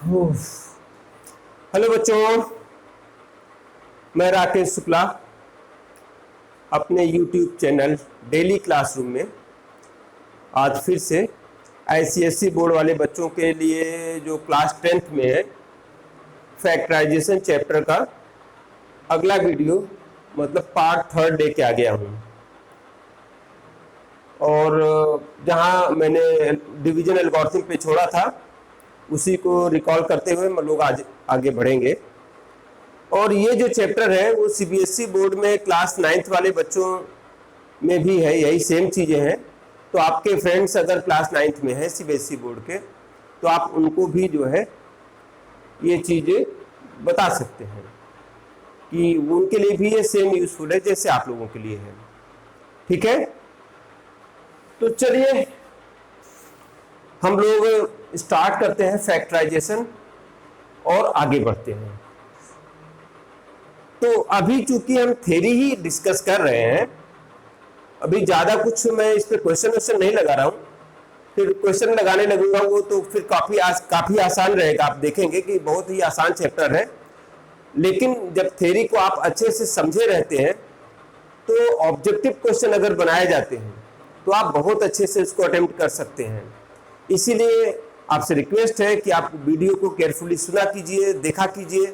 Hello बच्चों, मैं राकेश शुक्ला अपने YouTube चैनल डेली क्लासरूम में आज फिर से ICSE बोर्ड वाले बच्चों के लिए जो क्लास 10th में है फैक्टराइजेशन चैप्टर का अगला वीडियो मतलब पार्ट 3 डे के आ गया हूँ। और जहाँ मैंने डिवीजन एल्गोरिथम पे छोड़ा था उसी को रिकॉल करते हुए हम लोग आज आगे बढ़ेंगे। और ये जो चैप्टर है वो CBSE बोर्ड में क्लास 9th वाले बच्चों में भी है, यही सेम चीज़ें हैं। तो आपके फ्रेंड्स अगर क्लास 9th में है CBSE बोर्ड के तो आप उनको भी जो है ये चीज़ें बता सकते हैं कि उनके लिए भी ये सेम यूजफुल है जैसे आप लोगों के लिए है। ठीक है, तो चलिए हम लोग स्टार्ट करते हैं फैक्टराइजेशन और आगे बढ़ते हैं। तो अभी चूंकि हम थ्योरी ही डिस्कस कर रहे हैं, अभी ज़्यादा कुछ मैं इस पर क्वेश्चन नहीं लगा रहा हूँ। फिर क्वेश्चन लगाने लगूंगा वो तो फिर काफ़ी आसान रहेगा। आप देखेंगे कि बहुत ही आसान चैप्टर है, लेकिन जब थ्योरी को आप अच्छे से समझे रहते हैं तो ऑब्जेक्टिव क्वेश्चन अगर बनाए जाते हैं तो आप बहुत अच्छे से उसको अटेम्प्ट कर सकते हैं। इसीलिए आपसे रिक्वेस्ट है कि आप वीडियो को केयरफुली सुना कीजिए, देखा कीजिए,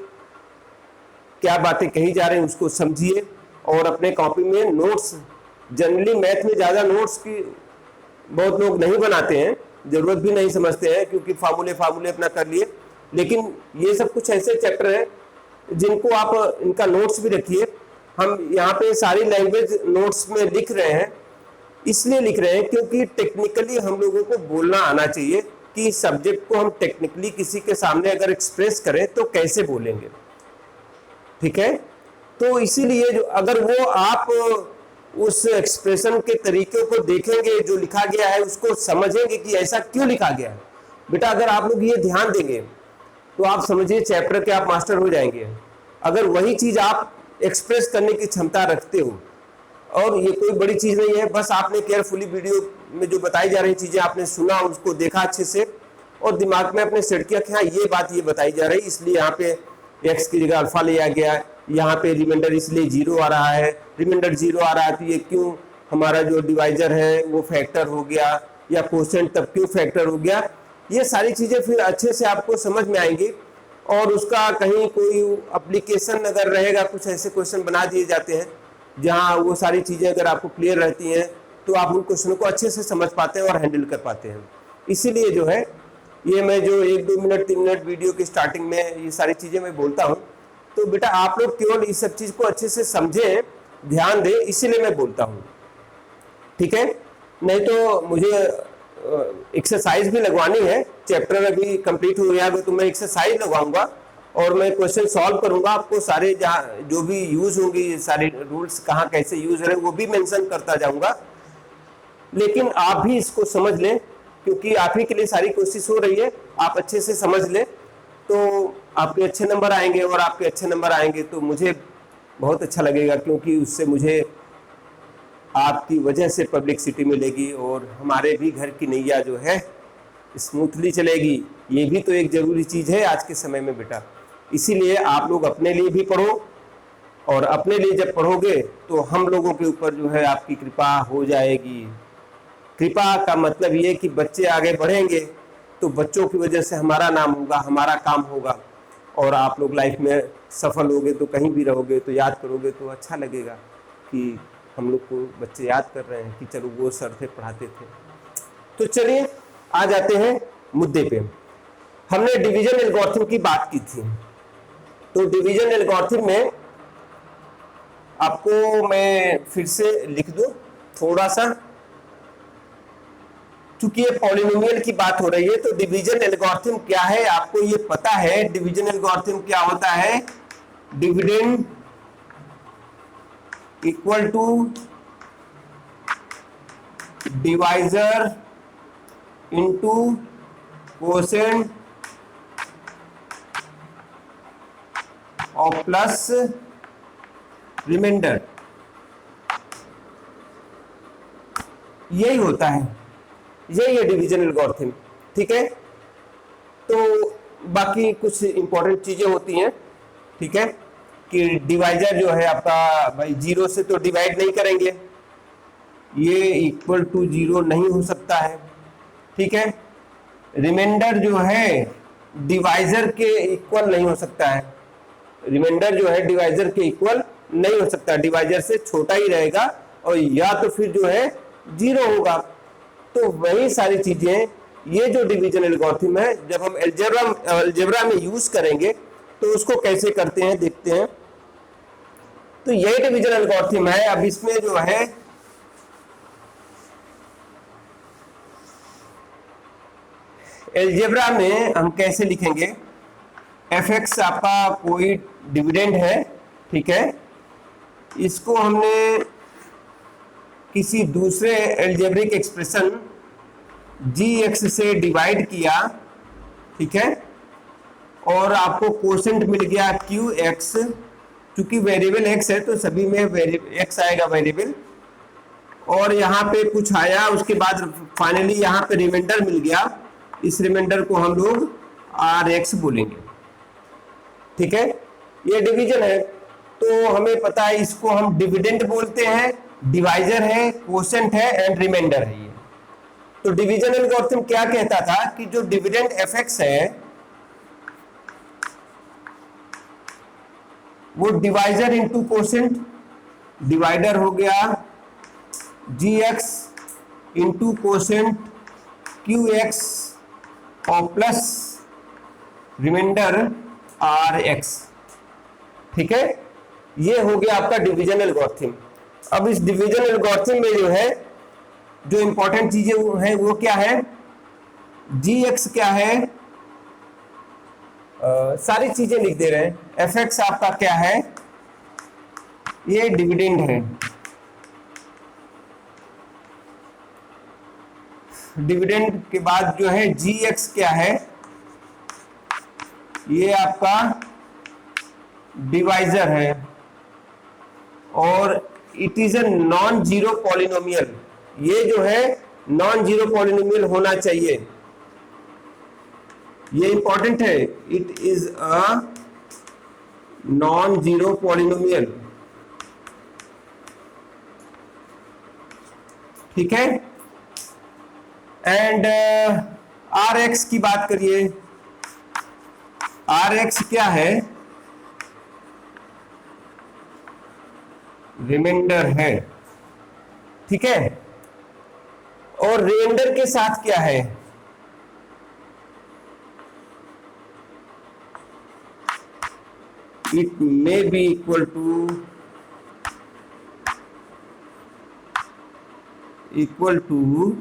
क्या बातें कही जा रही हैं उसको समझिए और अपने कॉपी में नोट्स, जनरली मैथ में ज़्यादा नोट्स की बहुत लोग नहीं बनाते हैं, ज़रूरत भी नहीं समझते हैं क्योंकि फार्मूले अपना कर लिए। लेकिन ये सब कुछ ऐसे चैप्टर हैं जिनको आप इनका नोट्स भी रखिए। हम यहाँ पे सारी लैंग्वेज नोट्स में लिख रहे हैं, इसलिए लिख रहे हैं क्योंकि टेक्निकली हम लोगों को बोलना आना चाहिए कि सब्जेक्ट को हम टेक्निकली किसी के सामने अगर एक्सप्रेस करें तो कैसे बोलेंगे। ठीक है, तो इसीलिए जो अगर वो आप उस एक्सप्रेशन के तरीके को देखेंगे, जो लिखा गया है उसको समझेंगे कि ऐसा क्यों लिखा गया है। बेटा अगर आप लोग ये ध्यान देंगे तो आप समझिए चैप्टर के आप मास्टर हो जाएंगे। अगर वही चीज़ आप एक्सप्रेस करने की क्षमता रखते हो, और ये कोई बड़ी चीज़ नहीं है, बस आपने केयरफुली वीडियो में जो बताई जा रही चीज़ें आपने सुना, उसको देखा अच्छे से और दिमाग में अपने सेट किया कि हाँ ये बात ये बताई जा रही, इसलिए यहाँ पे x की जगह अल्फा लिया गया, यहाँ पे रिमाइंडर इसलिए 0 आ रहा है, रिमाइंडर 0 आ रहा है तो ये क्यों हमारा जो डिवाइजर है वो फैक्टर हो गया, या कोसेंट तब क्यों फैक्टर हो गया। ये सारी चीज़ें फिर अच्छे से आपको समझ में आएंगी। और उसका कहीं कोई एप्लीकेशन अगर रहेगा, कुछ ऐसे क्वेश्चन बना दिए जाते हैं जहाँ वो सारी चीज़ें अगर आपको क्लियर रहती हैं तो आप उन क्वेश्चनों को अच्छे से समझ पाते हैं और हैंडल कर पाते हैं। इसीलिए जो है ये मैं जो 1-2 मिनट 3 मिनट वीडियो की स्टार्टिंग में ये सारी चीज़ें मैं बोलता हूँ, तो बेटा आप लोग केवल इस सब चीज़ को अच्छे से समझें, ध्यान दें, इसीलिए मैं बोलता हूँ। ठीक है, नहीं तो मुझे एक्सरसाइज भी लगवानी है। चैप्टर अभी कंप्लीट हो गया तो मैं एक्सरसाइज लगवाऊंगा और मैं क्वेश्चन सॉल्व करूंगा। आपको सारे जहाँ जो भी यूज होंगी, सारे रूल्स कहाँ कैसे यूज हो रहे हैं वो भी मेंशन करता जाऊंगा। लेकिन आप भी इसको समझ लें क्योंकि आप ही के लिए सारी कोशिश हो रही है। आप अच्छे से समझ लें तो आपके अच्छे नंबर आएंगे, और आपके अच्छे नंबर आएंगे तो मुझे बहुत अच्छा लगेगा क्योंकि उससे मुझे आपकी वजह से पब्लिसिटी मिलेगी और हमारे भी घर की नैया जो है स्मूथली चलेगी। ये भी तो एक ज़रूरी चीज़ है आज के समय में बेटा। इसीलिए आप लोग अपने लिए भी पढ़ो, और अपने लिए जब पढ़ोगे तो हम लोगों के ऊपर जो है आपकी कृपा हो जाएगी। कृपा का मतलब ये कि बच्चे आगे बढ़ेंगे तो बच्चों की वजह से हमारा नाम होगा, हमारा काम होगा, और आप लोग लाइफ में सफल होगे तो कहीं भी रहोगे तो याद करोगे तो अच्छा लगेगा कि हम लोग को बच्चे याद कर रहे हैं कि चलो वो सर थे पढ़ाते थे। तो चलिए आ जाते हैं मुद्दे पे। हमने डिवीजन एल्गोरिथम की बात की थी, तो डिवीजन एल्गोरिथम में आपको मैं फिर से लिख दूं थोड़ा सा, क्योंकि ये पॉलिनोमियल की बात हो रही है। तो डिवीजन एल्गोरिथम क्या है आपको ये पता है। डिवीजन एल्गोरिथम क्या होता है? Dividend equal to divisor into quotient और प्लस रिमाइंडर, यही होता है, यही है डिवीजन एल्गोरिथम। ठीक है, तो बाकी कुछ इंपॉर्टेंट चीजें होती हैं, ठीक है, कि डिवाइजर जो है आपका भाई 0 से तो डिवाइड नहीं करेंगे, ये इक्वल टू 0 नहीं हो सकता है, ठीक है। रिमाइंडर जो है डिवाइजर के इक्वल नहीं हो सकता है, रिमाइंडर जो है डिवाइजर के इक्वल नहीं हो सकता, डिवाइजर से छोटा ही रहेगा और या तो फिर जो है 0 होगा। तो वही सारी चीजें, ये जो डिवीजन एल्गोरिथम है, जब हम अलजेब्रा में यूज करेंगे तो उसको कैसे करते हैं देखते हैं। तो यही डिवीजन एल्गोरिथम है। अब इसमें जो है अलजेब्रा में हम कैसे लिखेंगे, एफ एक्स आपका कोई डिविडेंड है, ठीक है, इसको हमने किसी दूसरे एल्जेब्रिक एक्सप्रेशन जी एक्स से डिवाइड किया, ठीक है, और आपको कोसेंट मिल गया क्यू एक्स, क्योंकि वेरिएबल एक्स है तो सभी में एक्स आएगा वेरिएबल, और यहाँ पे कुछ आया, उसके बाद फाइनली यहाँ पे रिमाइंडर मिल गया, इस रिमाइंडर को हम लोग आर एक्स बोलेंगे, ठीक है। ये डिवीजन है तो हमें पता है इसको हम डिविडेंड बोलते हैं, डिवाइजर है, कोसेंट है एंड रिमाइंडर है ये। तो डिवीजन एल्गोरिथम क्या कहता था कि जो डिविडेंड एफ एक्स है वो डिवाइजर इंटू कोसेंट, डिवाइडर हो गया G X into quotient Q X और प्लस रिमाइंडर आर एक्स, ठीक है। ये हो गया आपका डिवीजन एल्गोरिथम। अब इस डिवीजन एल्गोरिथम में जो है जो इंपॉर्टेंट चीजें हैं वो क्या है, जी एक्स क्या है, सारी चीजें लिख दे रहे हैं। एफ एक्स आपका क्या है, ये डिविडेंड है, डिविडेंड के बाद जो है जी एक्स क्या है, ये आपका डिवाइजर है, और it is a non zero polynomial, ये जो है नॉन जीरो पॉलिनोमियल होना चाहिए, ये इंपॉर्टेंट है, it is a non zero polynomial, ठीक है। एंड आर एक्स की बात करिए, आर एक्स क्या है, रिमाइंडर है, ठीक है, और रिमाइंडर के साथ क्या है, it may be equal to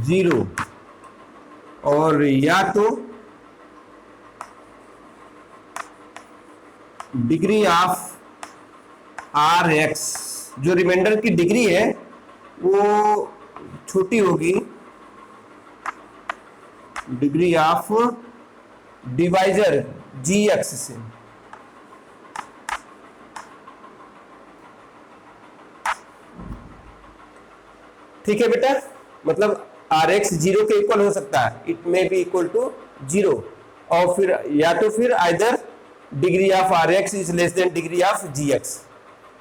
0 और या तो डिग्री ऑफ आर एक्स, जो रिमाइंडर की डिग्री है वो छोटी होगी degree of divisor G X से, ठीक है बेटा। मतलब आर एक्स 0 के इक्वल हो सकता है, it may be equal to 0, और फिर या तो फिर either degree of R X is less than degree of G X,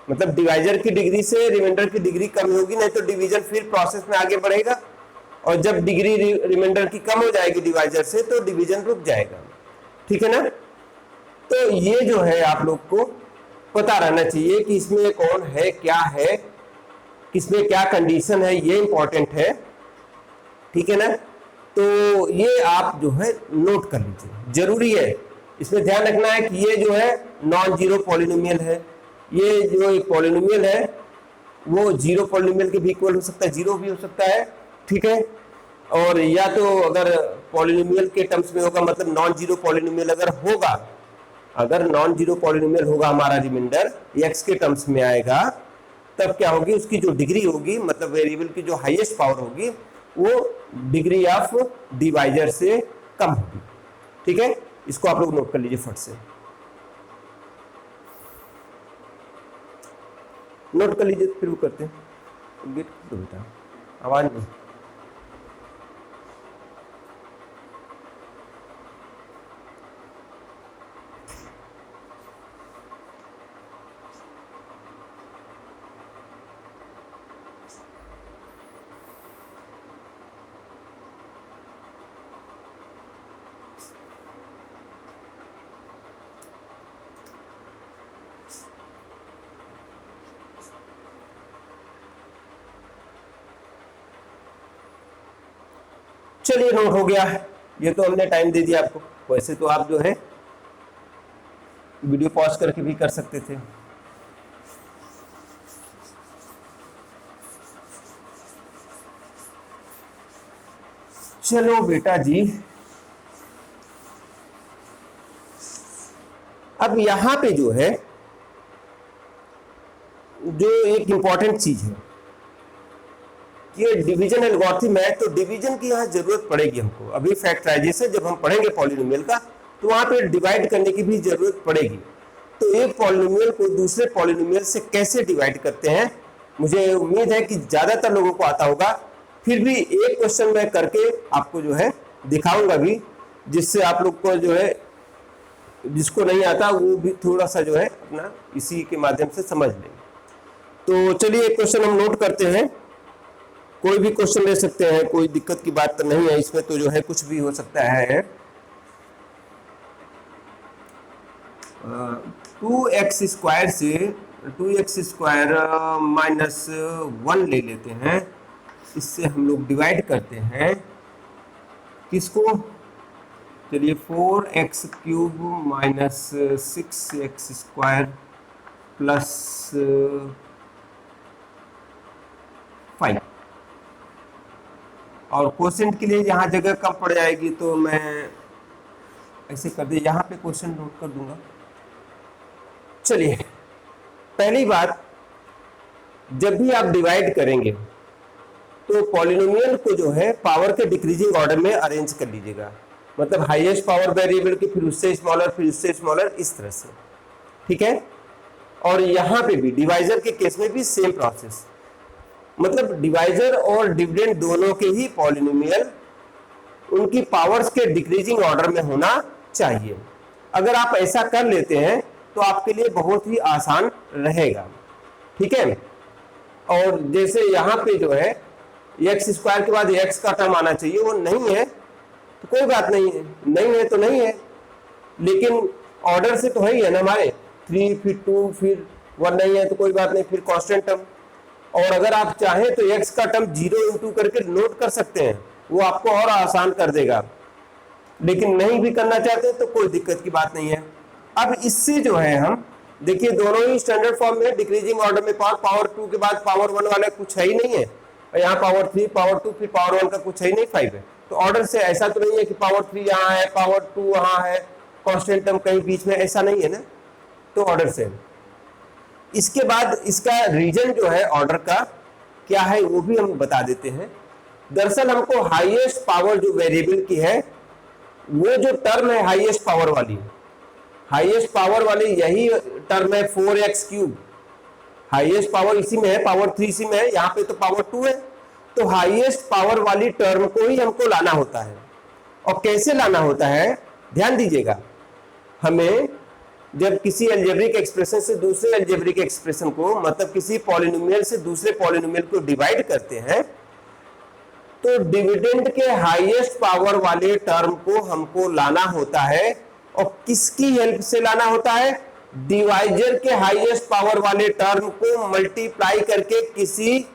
मतलब डिवाइजर की डिग्री से रिमाइंडर की डिग्री कम होगी, नहीं तो डिवीजन फिर प्रोसेस में आगे बढ़ेगा, और जब डिग्री रिमाइंडर की कम हो जाएगी डिवाइजर से तो डिवीजन रुक जाएगा, ठीक है ना। तो ये जो है आप लोग को पता रहना चाहिए कि इसमें कौन है, क्या है, किसमें क्या कंडीशन है, ये इंपॉर्टेंट है, ठीक है ना। तो ये आप जो है नोट कर लीजिए, जरूरी है, इसमें ध्यान रखना है कि ये जो है नॉन जीरो पॉलिनोमियल है, ये जो पॉलिनोमियल है वो जीरो पॉलिनोमियल के भी इक्वल हो सकता है, 0 भी हो सकता है, ठीक है। और या तो अगर पॉलिनोमियल के टर्म्स में होगा, मतलब नॉन जीरो पॉलिनोमियल अगर होगा, अगर नॉन जीरो पॉलिनोमियल होगा हमारा रिमाइंडर एक्स के टर्म्स में आएगा, तब क्या होगी, उसकी जो डिग्री होगी, मतलब वेरिएबल की जो हाईएस्ट पावर होगी वो डिग्री ऑफ डिवाइजर से कम होगी, ठीक है। इसको आप लोग नोट कर लीजिए फट से, नोट कर लीजिए, फिर वो करते हैं। गेट बेटा, आवाज नहीं, चलिए नोट हो गया, ये तो हमने टाइम दे दिया आपको। वैसे तो आप जो है वीडियो पॉज करके भी कर सकते थे। चलो बेटा जी, अब यहां पे जो है जो एक इंपॉर्टेंट चीज है कि डिवीजन एल्गोरिथम है, तो डिवीजन की यहाँ जरूरत पड़ेगी हमको। अभी फैक्टराइजेशन जब हम पढ़ेंगे पॉलिनोमियल का, तो वहां पे डिवाइड करने की भी जरूरत पड़ेगी। तो एक पॉलिनोमियल को दूसरे पॉलिनोमियल से कैसे डिवाइड करते हैं, मुझे उम्मीद है कि ज्यादातर लोगों को आता होगा। फिर भी एक क्वेश्चन मैं करके आपको जो है दिखाऊंगा भी, जिससे आप लोग को जो है जिसको नहीं आता वो भी थोड़ा सा जो है अपना इसी के माध्यम से समझ लेंगे। तो चलिए एक क्वेश्चन हम नोट करते हैं। कोई भी क्वेश्चन ले सकते हैं, कोई दिक्कत की बात तो नहीं है इसमें, तो जो है कुछ भी हो सकता है। 2x स्क्वायर से 2x स्क्वायर माइनस 1 ले लेते हैं, इससे हम लोग डिवाइड करते हैं किसको, चलिए 4x cube minus 6x square plus 5। और क्वोशिएंट के लिए यहाँ जगह कम पड़ जाएगी, तो मैं ऐसे कर दे, यहाँ पे क्वेश्चन नोट कर दूंगा। चलिए पहली बात, जब भी आप डिवाइड करेंगे तो पॉलिनोमियल को जो है पावर के डिक्रीजिंग ऑर्डर में अरेंज कर लीजिएगा। मतलब हाईएस्ट पावर वेरिएबल की, फिर उससे स्मॉलर, फिर उससे स्मॉलर, इस तरह से, ठीक है। और यहाँ पे भी डिवाइजर के केस में भी सेम प्रोसेस, मतलब डिवाइजर और डिविडेंड दोनों के ही पॉलिनोमियल उनकी पावर्स के डिक्रीजिंग ऑर्डर में होना चाहिए। अगर आप ऐसा कर लेते हैं तो आपके लिए बहुत ही आसान रहेगा, ठीक है। और जैसे यहाँ पे जो है एक्स स्क्वायर के बाद एक्स का टर्म आना चाहिए, वो नहीं है तो कोई बात नहीं है, नहीं है तो नहीं है, लेकिन ऑर्डर से तो है ही है ना हमारे, 3 फिर 2 फिर 1 नहीं है तो कोई बात नहीं, फिर कांस्टेंट टर्म। और अगर आप चाहें तो x का टर्म 0 इंटू करके नोट कर सकते हैं, वो आपको और आसान कर देगा। लेकिन नहीं भी करना चाहते तो कोई दिक्कत की बात नहीं है। अब इससे जो है हम देखिए दोनों ही स्टैंडर्ड फॉर्म में डिक्रीजिंग ऑर्डर में, पावर 2 के बाद पावर 1 वाला कुछ है ही नहीं है, और यहाँ पावर 3 पावर 2 फिर पावर 1 का कुछ है ही नहीं, 5 है। तो ऑर्डर से ऐसा तो नहीं है कि पावर 3 यहाँ है, पावर 2 वहाँ है, कांस्टेंट टर्म कहीं बीच में, ऐसा नहीं है ना। तो ऑर्डर से इसके बाद इसका रीजन जो है ऑर्डर का क्या है वो भी हम बता देते हैं। दरअसल हमको हाईएस्ट पावर जो वेरिएबल की है, वो जो टर्म है हाईएस्ट पावर वाली, हाईएस्ट पावर वाली यही टर्म है 4x क्यूब। हाईएस्ट पावर इसी में है, पावर 3 इसी में है, यहाँ पे तो पावर 2 है। तो हाईएस्ट पावर वाली टर्म को ही हमको लाना होता है। और कैसे लाना होता है ध्यान दीजिएगा, हमें जब किसी अलजेब्रिक एक्सप्रेशन से दूसरे अलजेब्रिक एक्सप्रेशन को, मतलब किसी पॉलिनोमियल से दूसरे पॉलिनोमियल को डिवाइड करते हैं, तो डिविडेंड के हाईएस्ट पावर वाले टर्म को हमको लाना होता है। और किसकी हेल्प से लाना होता है, डिवाइजर के हाईएस्ट पावर वाले टर्म को मल्टीप्लाई करके किसी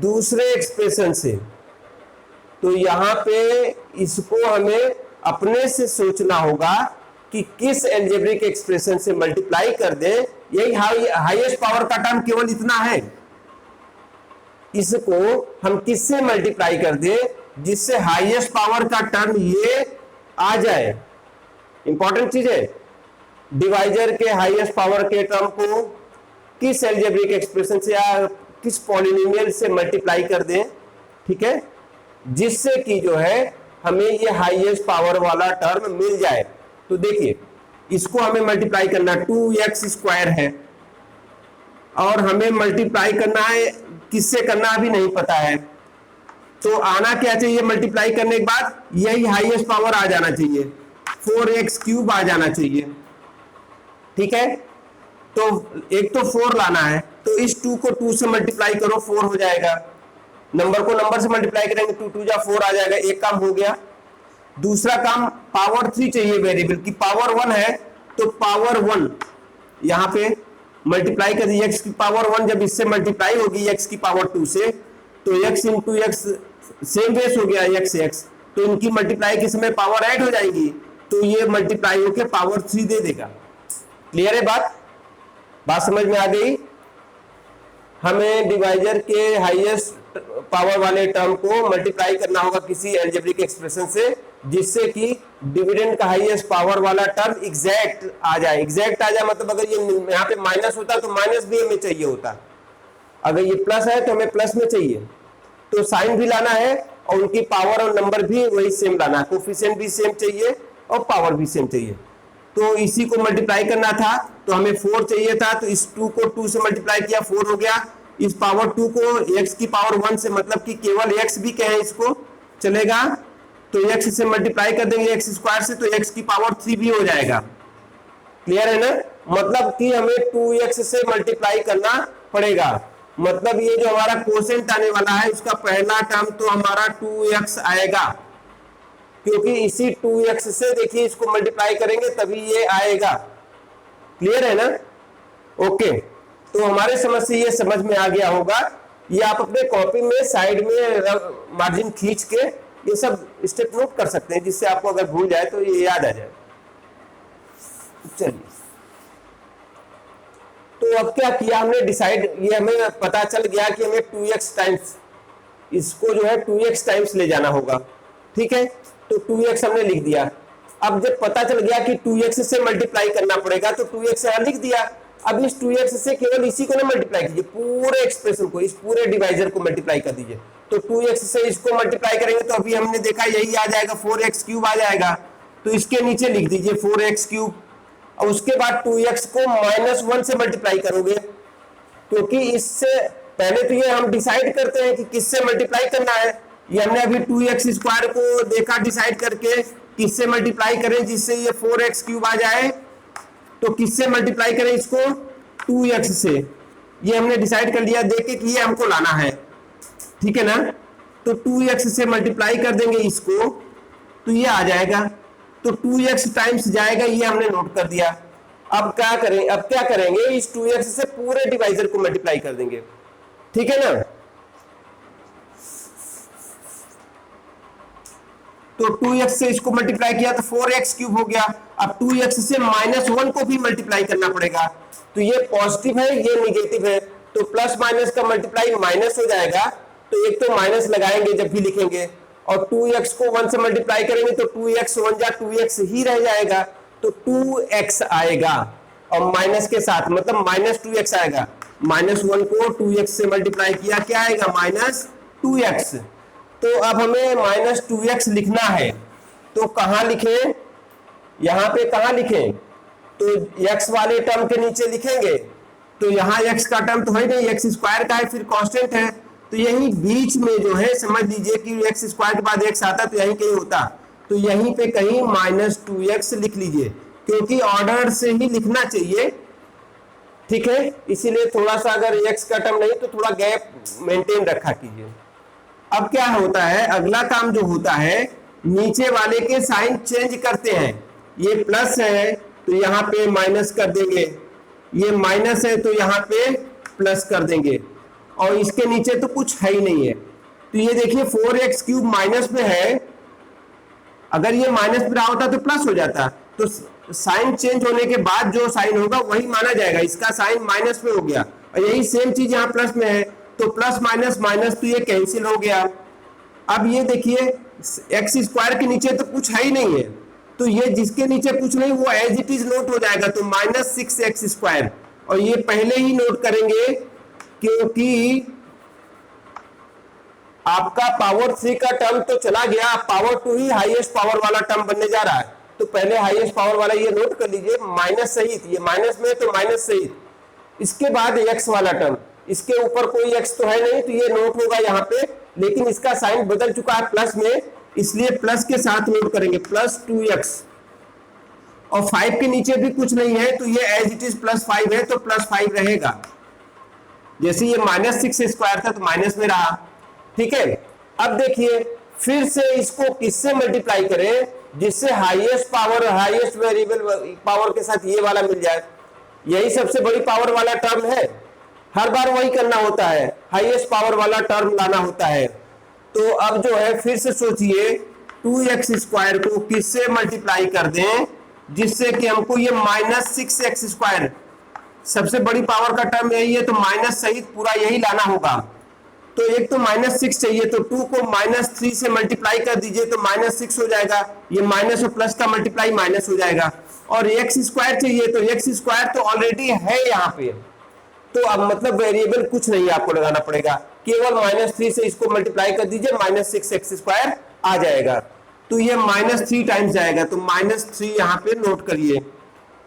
दूसरे एक्सप्रेशन से। तो यहां पे इसको हमें अपने से सोचना होगा कि किस अलजेब्रिक एक्सप्रेशन से मल्टीप्लाई कर दें, यही हाईएस्ट पावर का टर्म केवल इतना है, इसको हम किससे मल्टीप्लाई कर दें जिससे हाईएस्ट पावर का टर्म ये आ जाए। इंपॉर्टेंट चीज है, डिवाइजर के हाईएस्ट पावर के टर्म को किस अलजेब्रिक एक्सप्रेशन से या किस पॉलिनोमियल से मल्टीप्लाई कर दें, ठीक है, जिससे कि जो है हमें ये हाईएस्ट पावर वाला टर्म मिल जाए। तो देखिए इसको हमें मल्टीप्लाई करना, 2x स्क्वायर है और हमें मल्टीप्लाई करना है, किससे करना अभी नहीं पता है। तो आना क्या चाहिए मल्टीप्लाई करने के बाद, यही हाईएस्ट पावर आ जाना चाहिए, 4x क्यूब आ जाना चाहिए, ठीक है। तो एक तो 4 लाना है, तो इस 2 को 2 से मल्टीप्लाई करो, 4 हो जाएगा। नंबर को नंबर से मल्टीप्लाई करेंगे, 2 2 जा 4 आ जाएगा, एक काम हो गया। दूसरा काम पावर 3 चाहिए वेरिएबल की, पावर 1 है तो पावर 1 यहां पे मल्टीप्लाई कर दी, x की पावर 1 जब इससे मल्टीप्लाई होगी x की पावर 2 से, तो x into x same base हो गया x से x, तो इनकी मल्टीप्लाई के समय पावर ऐड हो जाएगी, तो ये मल्टीप्लाई होकर पावर 3 दे देगा। क्लियर है बात? बात समझ में आ गई? हमें डिवाइजर के हाईएस्ट पावर वाले टर्म को मल्टीप्लाई करना होगा किसी अलजेब्रिक एक्सप्रेशन से, जिससे कि डिविडेंड का हाईएस्ट पावर वाला टर्म एग्जैक्ट आ जाए। एग्जैक्ट आ जाए मतलब अगर ये यहाँ पे माइनस होता तो माइनस भी हमें चाहिए होता, अगर ये प्लस है तो हमें प्लस में चाहिए, तो साइन भी लाना है और उनकी पावर और नंबर भी वही सेम लाना है, कोफिशिएंट भी सेम चाहिए और पावर भी सेम चाहिए। तो इसी को मल्टीप्लाई करना था, तो हमें 4 चाहिए था, तो इस 2 को 2 से मल्टीप्लाई किया, 4 हो गया। इस पावर 2 को x की पावर 1 से, मतलब कि केवल x भी कहें इसको चलेगा, तो x से मल्टीप्लाई कर देंगे x स्क्वायर से, तो x की पावर 3 भी हो जाएगा। क्लियर है ना? मतलब कि हमें 2x से मल्टीप्लाई करना पड़ेगा। मतलब ये जो हमारा कोसेंट आने वाला है उसका पहला टर्म तो हमारा 2x आएगा, क्योंकि इसी 2x से देखिए इसको मल्टीप्लाई करेंगे तभी ये आएगा। क्लियर है ना? ओके, तो हमारे समझ से ये समझ में आ गया होगा। ये आप अपने कॉपी में साइड में मार्जिन खींच के ये सब स्टेप नोट कर सकते हैं, जिससे आपको अगर भूल जाए तो ये याद आ जाए। चलिए, तो अब क्या किया हमने डिसाइड, ये हमें पता चल गया कि हमें 2x टाइम्स इसको जो है 2x टाइम्स ले जाना होगा। ठीक है, तो 2x हमने लिख दिया। अब जब पता चल गया कि 2x से मल्टीप्लाई करना पड़ेगा तो 2x लिख दिया। अब इस 2x से केवल इसी को ना मल्टीप्लाई कीजिए, पूरे एक्सप्रेशन को, इस पूरे डिवाइजर को मल्टीप्लाई कर दीजिए। तो 2x से इसको मल्टीप्लाई करेंगे तो अभी हमने देखा यही आ जाएगा, 4x क्यूब आ जाएगा। तो इसके नीचे लिख दीजिए 4x क्यूब, और उसके बाद 2x को -1 से मल्टीप्लाई करोगे, क्योंकि इससे पहले तो ये हम डिसाइड करते हैं कि किससे मल्टीप्लाई करना है। ये हमने अभी 2x स्क्वायर को देखा डिसाइड करके किससे मल्टीप्लाई करें जिससे ये 4x क्यूब आ जाए, तो किससे मल्टीप्लाई करें इसको, 2x से। ये हमने डिसाइड कर लिया देख के कि ये हमको लाना है। ठीक है ना? तो 2x से मल्टीप्लाई कर देंगे इसको, तो ये आ जाएगा। तो 2x टाइम्स जाएगा, ये हमने नोट कर दिया। अब क्या करें, अब क्या करेंगे, इस 2x से पूरे डिवाइजर को मल्टीप्लाई कर देंगे। ठीक है ना? तो 2x से इसको मल्टीप्लाई किया तो 4x क्यूब हो गया। अब 2x से -1 को भी मल्टीप्लाई करना पड़ेगा, तो ये पॉजिटिव है ये निगेटिव है, तो प्लस माइनस का मल्टीप्लाई माइनस हो जाएगा। तो एक तो माइनस लगाएंगे जब भी लिखेंगे, और 2x को 1 से मल्टीप्लाई करेंगे तो 2x 1 जा 2x ही रह जाएगा, तो 2x आएगा और माइनस के साथ, मतलब -2x आएगा। -1 को 2x से मल्टीप्लाई किया, क्या आएगा, -2x। तो अब हमें -2x लिखना है, तो कहां लिखें, यहां पे कहां लिखें, तो x वाले टर्म के नीचे लिखेंगे। तो यहां x का टर्म तो है नहीं, x स्क्वायर का है, फिर कांस्टेंट है, तो यही बीच में जो है समझ लीजिए कि x स्क्वायर के बाद x आता तो यहीं कहीं होता, तो यहीं पे कहीं -2x लिख लीजिए, क्योंकि ऑर्डर से ही लिखना चाहिए। ठीक है, इसीलिए थोड़ा सा अगर x का टर्म नहीं तो थोड़ा गैप मेंटेन रखा कीजिए। अब क्या होता है, अगला काम जो होता है, नीचे वाले के साइन चेंज करते हैं। ये प्लस है तो यहाँ पे माइनस कर देंगे, ये माइनस है तो यहाँ पे प्लस कर देंगे, और इसके नीचे तो कुछ है ही नहीं है। तो ये देखिए 4x क्यूब माइनस में है, अगर ये माइनस में रहा होता तो प्लस हो जाता, तो साइन चेंज होने के बाद जो साइन होगा वही माना जाएगा। इसका साइन माइनस में हो गया, और यही सेम चीज यहाँ प्लस में है, तो प्लस माइनस माइनस तो ये कैंसिल हो गया। अब ये देखिए एक्स स्क्वायर के नीचे तो कुछ है ही नहीं है, तो ये जिसके नीचे कुछ नहीं वो एज इट इज नोट हो जाएगा, तो -6x स्क्वायर, और ये पहले ही नोट करेंगे क्योंकि आपका पावर 3 का टर्म तो चला गया, पावर 2 ही हाईएस्ट पावर वाला टर्म बनने जा रहा है, तो पहले हाईएस्ट पावर वाला ये नोट कर लीजिए, माइनस सहित, ये माइनस में तो माइनस सहित, इसके बाद x वाला टर्म, इसके ऊपर कोई x तो है नहीं तो ये नोट होगा यहाँ पे, लेकिन इसका साइन बदल चुका है प्लस में, इसलिए प्लस के साथ नोट करेंगे +2x, और 5 के नीचे भी कुछ नहीं है तो ये एज इट इज +5 है तो +5 रहेगा। जैसे ये -6 स्क्वायर था तो माइनस में रहा। ठीक है, अब देखिए फिर से इसको किससे मल्टीप्लाई करें जिससे highest power, highest variable power के साथ ये वाला मिल जाए, यही सबसे बड़ी पावर वाला टर्म है, हर बार वही करना होता है, हाईएस्ट पावर वाला टर्म लाना होता है। तो अब जो है फिर से सोचिए 2x² को किससे मल्टीप्लाई कर दें जिससे कि हमको ये -6x², सबसे बड़ी पावर का टर्म यही है तो माइनस सहित पूरा यही लाना होगा। तो एक तो -6 चाहिए तो 2 को -3 से मल्टीप्लाई कर दीजिए तो -6 हो जाएगा, ये माइनस और प्लस का मल्टीप्लाई माइनस हो जाएगा। और x² चाहिए तो x² तो ऑलरेडी है यहाँ पे, तो अब मतलब वेरिएबल कुछ नहीं आपको लगाना पड़ेगा, केवल -3 से इसको मल्टीप्लाई कर दीजिए, -6x² आ जाएगा। तो ये -3 टाइम्स जाएगा तो -3 यहाँ पे नोट करिए,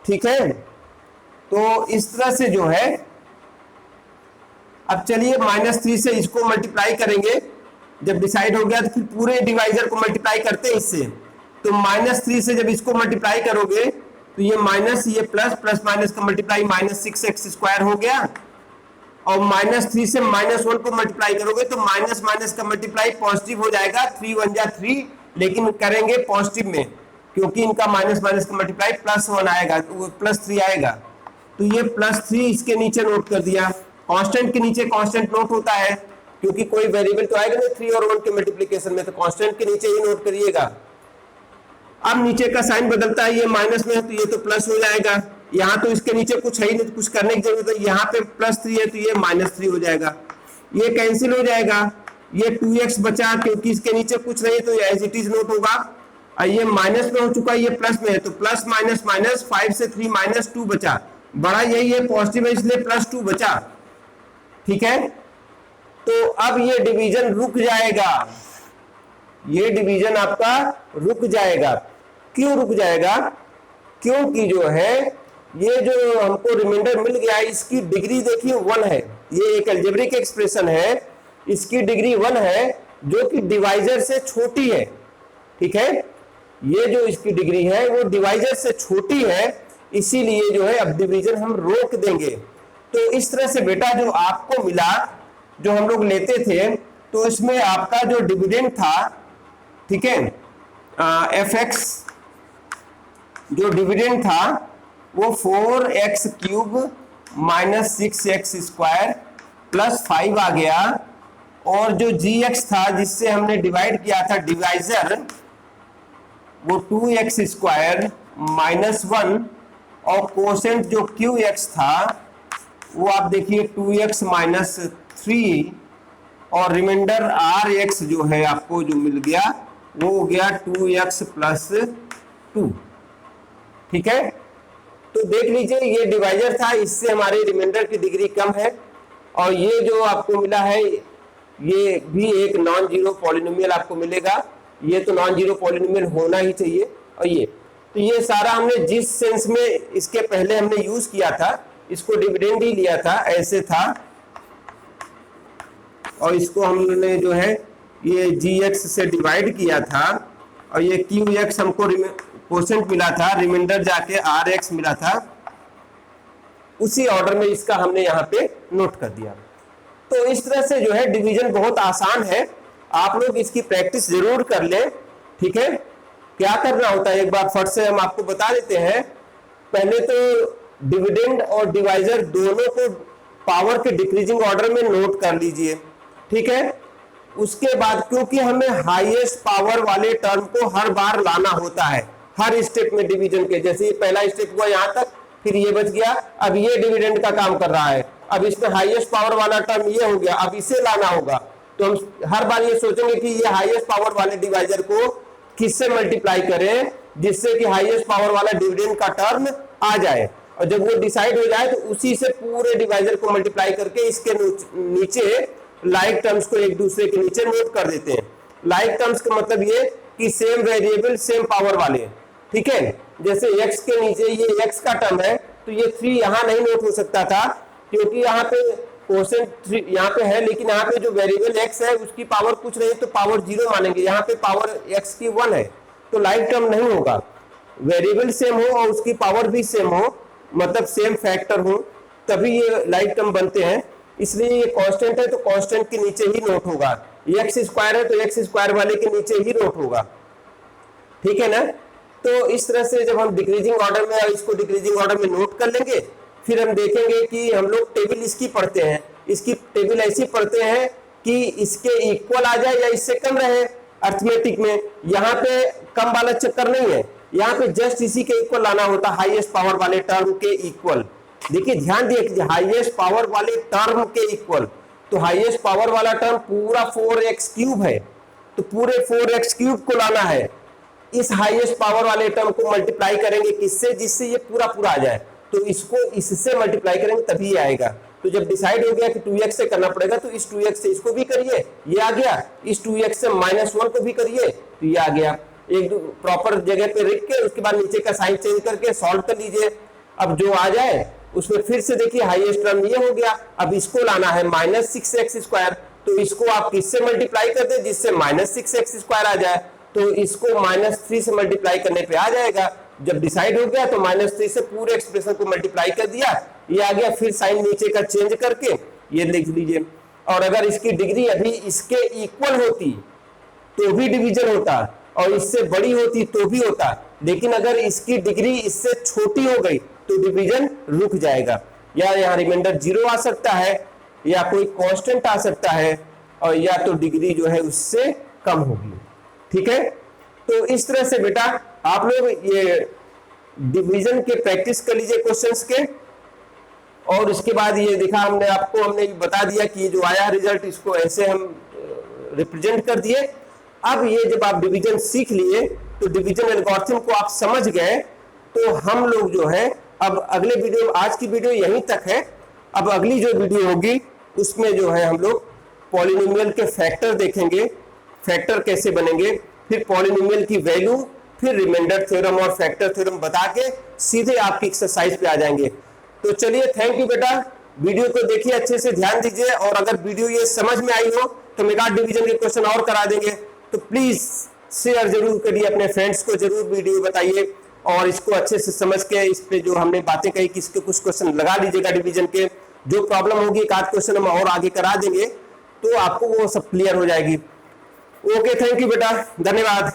ठीक है। तो इस तरह से जो है, अब चलिए -3 से इसको मल्टीप्लाई करेंगे, जब डिसाइड हो गया तो फिर पूरे डिवाइजर को मल्टीप्लाई करते हैं इससे। तो -3 से जब इसको मल्टीप्लाई करोगे तो ये माइनस, ये प्लस, प्लस माइनस का मल्टीप्लाई -6x² हो गया, और -3 से -1 को मल्टीप्लाई करोगे तो माइनस माइनस का मल्टीप्लाई पॉजिटिव हो जाएगा, 3 1 जा 3, लेकिन करेंगे पॉजिटिव में क्योंकि इनका माइनस माइनस का मल्टीप्लाई +1 आएगा, +3 आएगा। तो ये +3 इसके नीचे नोट कर दिया, कांस्टेंट के नीचे कांस्टेंट नोट होता है क्योंकि कोई वेरिएबल तो आएगा नहीं 3 और 1 के मल्टीप्लिकेशन में, तो कांस्टेंट के नीचे ही नोट करिएगा। अब नीचे का साइन बदलता है, ये माइनस में है तो ये तो प्लस हो जाएगा, यहाँ तो इसके नीचे कुछ है ही नहीं, कुछ करने की जरूरत है, यहाँ पे +3 है तो ये -3 हो जाएगा, ये कैंसिल हो जाएगा, ये 2x बचा क्योंकि इसके नीचे कुछ नहीं तो एज इट इज नोट होगा, और ये माइनस में हो चुका है, ये प्लस में है तो प्लस माइनस माइनस, 5 से 3 -2 बचा, बड़ा यही है पॉजिटिव है इसलिए +2 बचा, ठीक है। तो अब ये डिवीजन रुक जाएगा, ये डिवीजन आपका रुक जाएगा। क्यों रुक जाएगा? क्योंकि जो है ये जो हमको रिमाइंडर मिल गया इसकी डिग्री देखिए 1 है, ये एक अलजेब्रिक एक्सप्रेशन है, इसकी डिग्री 1 है जो कि डिवाइजर से छोटी है, ठीक है। ये जो इसकी डिग्री है वो डिवाइजर से छोटी है, इसीलिए जो है अब डिवीजन हम रोक देंगे। तो इस तरह से बेटा जो आपको मिला, जो हम लोग लेते थे, तो इसमें आपका जो डिविडेंड था, ठीक है, fx जो डिविडेंड था वो 4x³ -6x² +5 आ गया, और जो gx था जिससे हमने डिवाइड किया था डिवाइजर, वो 2x² -1, और कोसेंट जो qx था वो आप देखिए 2x -3, और रिमाइंडर rx जो है आपको जो मिल गया वो हो गया 2x + 2, ठीक है। तो देख लीजिए ये डिवाइजर था, इससे हमारे रिमाइंडर की डिग्री कम है, और ये जो आपको मिला है ये भी एक नॉन जीरो पॉलिनोमियल आपको मिलेगा, ये तो नॉन जीरो पॉलिनोमियल होना ही चाहिए। और ये तो ये सारा हमने जिस सेंस में इसके पहले हमने यूज किया था, इसको डिविडेंड ही लिया था, ऐसे था, और इसको हमने जो है ये gx से डिवाइड किया था, और ये qx हमको कोसेंट मिला था, रिमाइंडर जाके rx मिला था, उसी ऑर्डर में इसका हमने यहाँ पे नोट कर दिया। तो इस तरह से जो है डिवीजन बहुत आसान है, आप लोग इसकी प्रैक्टिस जरूर कर लें, ठीक है। क्या करना होता है एक बार फट से हम आपको बता देते हैं। पहले तो डिविडेंड और डिवाइजर दोनों को पावर के डिक्रीजिंग ऑर्डर में नोट कर लीजिए, ठीक है। उसके बाद क्योंकि हमें हाईएस्ट पावर वाले टर्म को हर बार लाना होता है हर स्टेप में डिवीजन के, जैसे ये पहला स्टेप हुआ यहाँ तक, फिर ये बच गया, अब ये डिविडेंड का काम कर रहा है, अब इसमें हाईएस्ट पावर वाला टर्म ये हो गया, अब इसे लाना होगा। तो हम हर बार ये सोचेंगे कि ये हाईएस्ट पावर वाले डिवाइजर को किससे मल्टीप्लाई करें जिससे कि हाईएस्ट पावर वाला डिविडेंड का टर्म आ जाए, और जब वो डिसाइड हो जाए तो उसी से पूरे डिवाइजर को मल्टीप्लाई करके इसके नीचे लाइक टर्म्स को एक दूसरे के नीचे नोट कर देते हैं। लाइक टर्म्स का मतलब ये कि सेम वेरिएबल सेम पावर वाले, ठीक है। जैसे x के नीचे ये x का टर्म है तो ये 3 यहाँ नहीं नोट हो सकता था क्योंकि यहाँ पे कोसेंट 3 यहाँ पे है, लेकिन यहाँ पे जो वेरिएबल x है उसकी पावर कुछ नहीं तो पावर 0 मानेंगे, यहाँ पे पावर x की 1 है तो लाइक टर्म नहीं होगा। वेरिएबल सेम हो और उसकी पावर भी सेम हो, मतलब सेम फैक्टर हो, तभी ये लाइक टर्म बनते हैं। इसलिए ये कांस्टेंट है तो कांस्टेंट के नीचे ही नोट होगा, x² है तो x² वाले के नीचे ही नोट होगा, ठीक है ना। तो इस तरह से जब हम डिक्रीजिंग ऑर्डर में इसको डिक्रीजिंग ऑर्डर में नोट कर लेंगे, फिर हम देखेंगे कि हम लोग टेबल इसकी पढ़ते हैं, इसकी टेबल ऐसी पढ़ते हैं कि इसके इक्वल आ जाए या इससे कम रहे, अर्थमेटिक में। यहाँ पे कम वाला चक्कर नहीं है, यहाँ पे जस्ट इसी के इक्वल लाना होता, हाईएस्ट पावर वाले टर्म के इक्वल। देखिए ध्यान दिए, हाईएस्ट पावर वाले टर्म के इक्वल, तो हाईएस्ट पावर वाला टर्म पूरा 4x क्यूब है, तो पूरे 4x क्यूब को लाना है। इस हाईएस्ट पावर वाले टर्म को मल्टीप्लाई करेंगे किससे, जिससे ये पूरा पूरा आ जाए, तो इसको इससे मल्टीप्लाई करेंगे तभी आएगा। तो जब डिसाइड हो गया कि 2x से करना पड़ेगा, तो इस 2x से इसको भी करिए, ये आ गया, इस 2x से -1 को भी करिए, तो ये आ गया। एक प्रॉपर जगह पे रख के उसके बाद नीचे का साइन चेंज करके सॉल्व कर लीजिए। अब जो आ जाए उसमें फिर से देखिए हाईएस्ट टर्म ये हो गया। अब इसको लाना है -6x², तो इसको आप किससे मल्टीप्लाई कर दे, जिससे -6x² आ जाए, तो इसको -3 से मल्टीप्लाई करने पे आ जाएगा। जब डिसाइड हो गया तो -3 से पूरे एक्सप्रेशन को मल्टीप्लाई कर दिया, ये आ गया। फिर साइन नीचे का चेंज करके ये लिख लीजिए। और अगर इसकी डिग्री अभी इसके इक्वल होती तो भी डिवीजन होता, और इससे बड़ी होती तो भी होता, लेकिन अगर इसकी डिग्री इससे छोटी हो गई तो डिवीजन रुक जाएगा। या यहाँ रिमाइंडर 0 आ सकता है, या कोई कांस्टेंट आ सकता है, और या तो डिग्री जो है उससे कम होगी। ठीक है, तो इस तरह से बेटा आप लोग ये डिवीजन के प्रैक्टिस कर लीजिए क्वेश्चंस के। और उसके बाद ये देखा हमने बता दिया कि जो आया रिजल्ट इसको ऐसे हम रिप्रेजेंट कर दिए। अब ये जब आप डिवीजन सीख लिए तो डिवीजन एल्गोरिथम को आप समझ गए, तो हम लोग जो है अब अगले वीडियो, आज की वीडियो यहीं तक है। अब अगली जो वीडियो होगी उसमें जो है हम लोग पॉलिनोमियल के फैक्टर देखेंगे, फैक्टर कैसे बनेंगे, फिर पॉलिनोमियल की वैल्यू, फिर रिमाइंडर थ्योरम और फैक्टर थ्योरम बता के सीधे आपकी एक्सरसाइज पे आ जाएंगे। तो चलिए, थैंक यू बेटा, वीडियो को देखिए, अच्छे से ध्यान दीजिए। और अगर वीडियो ये समझ में आई हो तो मेगा डिवीजन के क्वेश्चन और करा देंगे, तो प्लीज शेयर जरूर करिए, अपने फ्रेंड्स को जरूर वीडियो बताइए, और इसको अच्छे से समझ के इस पे जो हमने बातें कही कि इसके कुछ क्वेश्चन लगा लीजिएगा डिवीजन के। जो प्रॉब्लम होगी एक आध क्वेश्चन हम और आगे करा देंगे, तो आपको वो सब क्लियर हो जाएगी। ओके, थैंक यू बेटा, धन्यवाद।